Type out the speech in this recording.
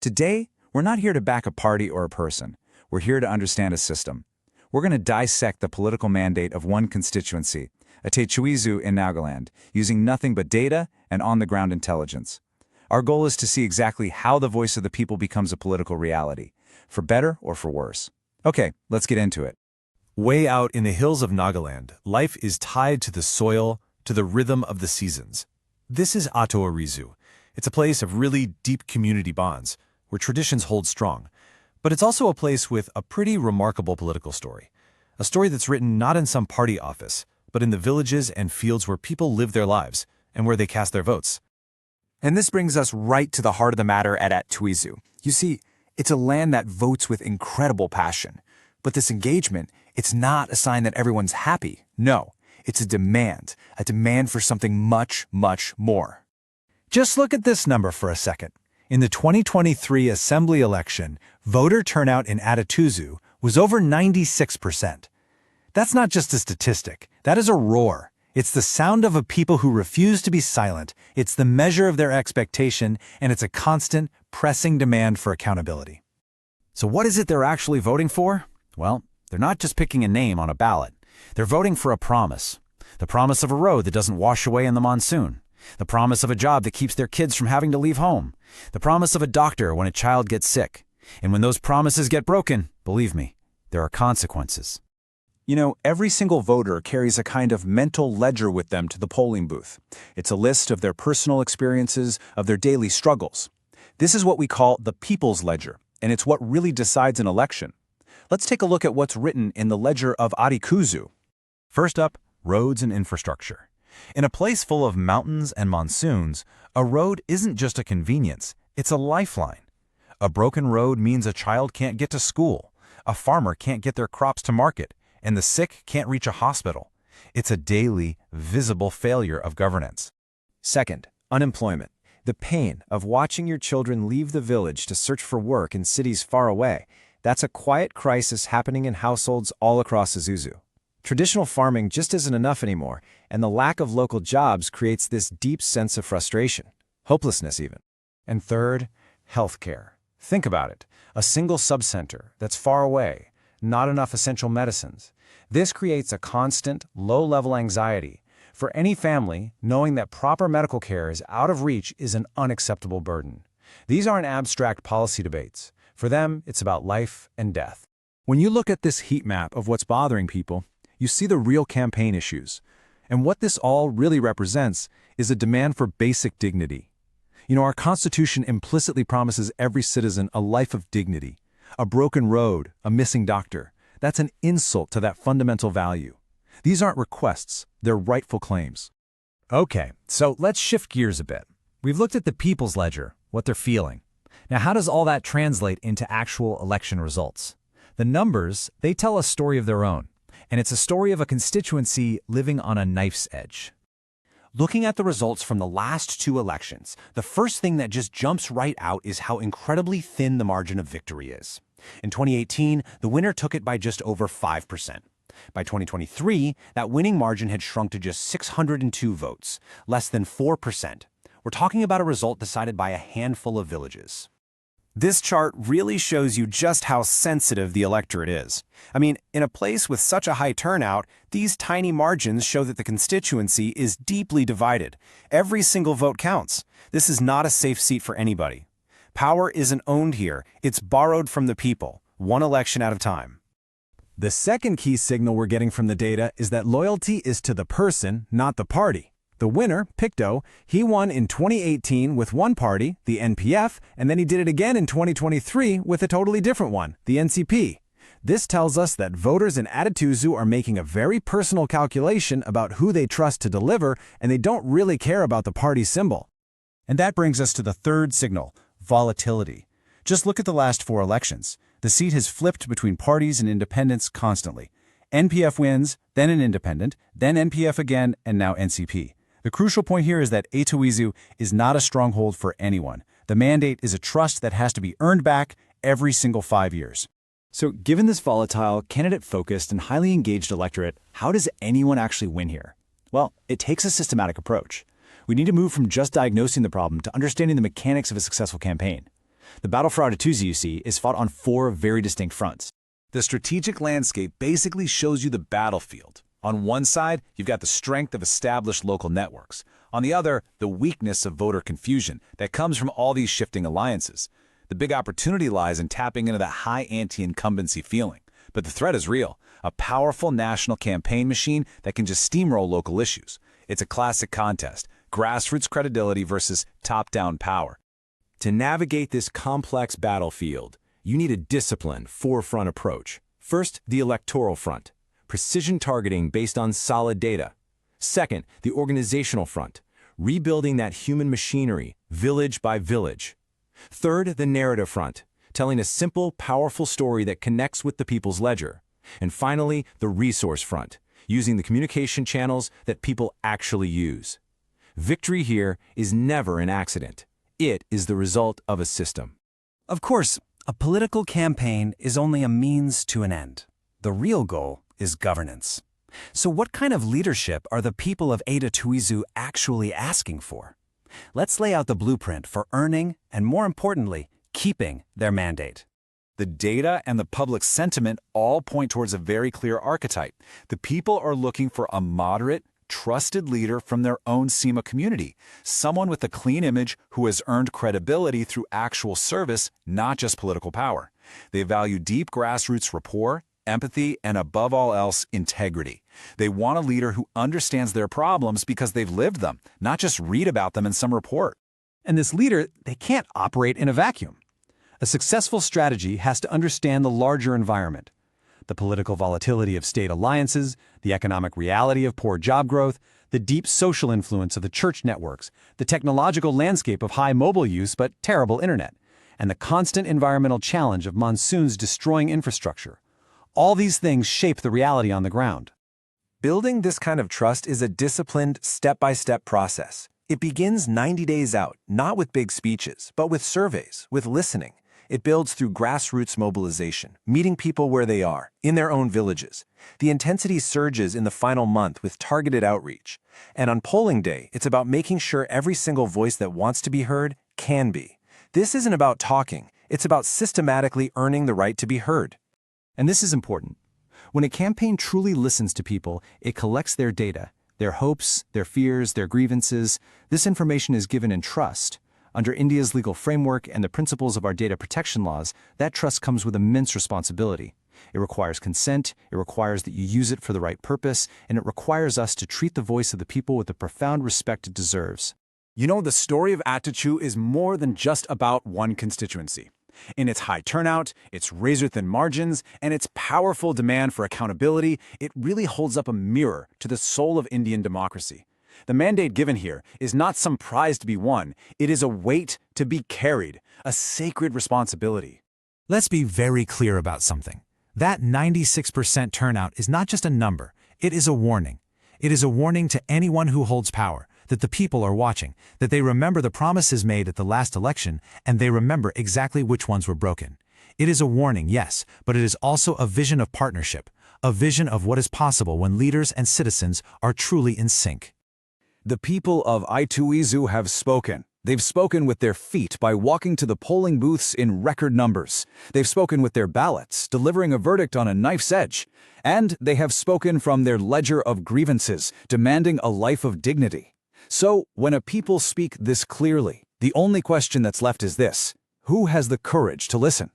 Today, we're not here to back a party or a person. We're here to understand a system. We're going to dissect the political mandate of one constituency, Atechuizu in Nagaland, using nothing but data and on-the-ground intelligence. Our goal is to see exactly how the voice of the people becomes a political reality, for better or for worse. Okay, let's get into it. Way out in the hills of Nagaland, life is tied to the soil, to the rhythm of the seasons. This is Atechuizu. It's a place of really deep community bonds, where traditions hold strong. But it's also a place with a pretty remarkable political story. A story that's written not in some party office, but in the villages and fields where people live their lives, and where they cast their votes. And this brings us right to the heart of the matter at Atechuizu. You see, it's a land that votes with incredible passion. But this engagement, it's not a sign that everyone's happy. No, it's a demand for something much, much more. Just look at this number for a second. In the 2023 Assembly election, voter turnout in Atechuizu was over 96%. That's not just a statistic, that is a roar. It's the sound of a people who refuse to be silent, it's the measure of their expectation, and it's a constant, pressing demand for accountability. So what is it they're actually voting for? Well, they're not just picking a name on a ballot. They're voting for a promise. The promise of a road that doesn't wash away in the monsoon. The promise of a job that keeps their kids from having to leave home. The promise of a doctor when a child gets sick. And when those promises get broken, believe me, there are consequences. You know, every single voter carries a kind of mental ledger with them to the polling booth. It's a list of their personal experiences, of their daily struggles. This is what we call the people's ledger, and it's what really decides an election. Let's take a look at what's written in the ledger of Atechuizu. First up, roads and infrastructure. In a place full of mountains and monsoons, a road isn't just a convenience, it's a lifeline. A broken road means a child can't get to school, a farmer can't get their crops to market, and the sick can't reach a hospital. It's a daily, visible failure of governance. Second, unemployment. The pain of watching your children leave the village to search for work in cities far away. That's a quiet crisis happening in households all across Isuzu. Traditional farming just isn't enough anymore, and the lack of local jobs creates this deep sense of frustration, hopelessness even. And third, healthcare. Think about it. A single subcenter that's far away, not enough essential medicines. This creates a constant, low-level anxiety. For any family, knowing that proper medical care is out of reach is an unacceptable burden. These aren't abstract policy debates. For them, it's about life and death. When you look at this heat map of what's bothering people, you see the real campaign issues. And what this all really represents is a demand for basic dignity. You know, our Constitution implicitly promises every citizen a life of dignity. A broken road, a missing doctor, that's an insult to that fundamental value. These aren't requests, they're rightful claims. Okay, so let's shift gears a bit. We've looked at the people's ledger, what they're feeling. Now, how does all that translate into actual election results? The numbers, they tell a story of their own, and it's a story of a constituency living on a knife's edge. Looking at the results from the last two elections, the first thing that just jumps right out is how incredibly thin the margin of victory is. In 2018, the winner took it by just over 5%. By 2023, that winning margin had shrunk to just 602 votes, less than 4%. We're talking about a result decided by a handful of villages. This chart really shows you just how sensitive the electorate is. I mean, in a place with such a high turnout, these tiny margins show that the constituency is deeply divided. Every single vote counts. This is not a safe seat for anybody. Power isn't owned here, it's borrowed from the people, one election at a time. The second key signal we're getting from the data is that loyalty is to the person, not the party. The winner, Picto, he won in 2018 with one party, the NPF, and then he did it again in 2023 with a totally different one, the NCP. This tells us that voters in Atechuizu are making a very personal calculation about who they trust to deliver, and they don't really care about the party symbol. And that brings us to the third signal, volatility. Just look at the last four elections. The seat has flipped between parties and independents constantly. NPF wins, then an independent, then NPF again, and now NCP. The crucial point here is that Atechuizu is not a stronghold for anyone. The mandate is a trust that has to be earned back every single 5 years. So given this volatile, candidate-focused, and highly engaged electorate, how does anyone actually win here? Well, it takes a systematic approach. We need to move from just diagnosing the problem to understanding the mechanics of a successful campaign. The battle for Atatuzi, you see, is fought on 4 very distinct fronts. The strategic landscape basically shows you the battlefield. On one side, you've got the strength of established local networks. On the other, the weakness of voter confusion that comes from all these shifting alliances. The big opportunity lies in tapping into that high anti-incumbency feeling. But the threat is real, a powerful national campaign machine that can just steamroll local issues. It's a classic contest, grassroots credibility versus top-down power. To navigate this complex battlefield, you need a disciplined 4-front approach. First, the electoral front, precision targeting based on solid data. Second, the organizational front, rebuilding that human machinery, village by village. Third, the narrative front, telling a simple, powerful story that connects with the people's ledger. And finally, the resource front, using the communication channels that people actually use. Victory here is never an accident. It is the result of a system. Of course, a political campaign is only a means to an end. The real goal is governance. So what kind of leadership are the people of Atatuzi actually asking for? Let's lay out the blueprint for earning and, more importantly, keeping their mandate. The data and the public sentiment all point towards a very clear archetype. The people are looking for a moderate, trusted leader from their own SEMA community, someone with a clean image who has earned credibility through actual service, not just political power. They value deep grassroots rapport, empathy, and above all else, integrity. They want a leader who understands their problems because they've lived them, not just read about them in some report. And this leader, they can't operate in a vacuum. A successful strategy has to understand the larger environment. The political volatility of state alliances, the economic reality of poor job growth, the deep social influence of the church networks, the technological landscape of high mobile use but terrible internet, and the constant environmental challenge of monsoons destroying infrastructure. All these things shape the reality on the ground. Building this kind of trust is a disciplined, step-by-step process. It begins 90 days out, not with big speeches, but with surveys, with listening. It builds through grassroots mobilization, meeting people where they are, in their own villages. The intensity surges in the final month with targeted outreach. And on polling day, it's about making sure every single voice that wants to be heard can be. This isn't about talking. It's about systematically earning the right to be heard. And this is important. When a campaign truly listens to people, it collects their data, their hopes, their fears, their grievances. This information is given in trust. Under India's legal framework and the principles of our data protection laws, that trust comes with immense responsibility. It requires consent, it requires that you use it for the right purpose, and it requires us to treat the voice of the people with the profound respect it deserves. You know, the story of Atatuzi is more than just about one constituency. In its high turnout, its razor-thin margins, and its powerful demand for accountability, it really holds up a mirror to the soul of Indian democracy. The mandate given here is not some prize to be won, it is a weight to be carried, a sacred responsibility. Let's be very clear about something. That 96% turnout is not just a number, it is a warning. It is a warning to anyone who holds power, that the people are watching, that they remember the promises made at the last election, and they remember exactly which ones were broken. It is a warning, yes, but it is also a vision of partnership, a vision of what is possible when leaders and citizens are truly in sync. The people of Atatuzi have spoken. They've spoken with their feet by walking to the polling booths in record numbers. They've spoken with their ballots, delivering a verdict on a knife's edge. And they have spoken from their ledger of grievances, demanding a life of dignity. So, when a people speak this clearly, the only question that's left is this: who has the courage to listen?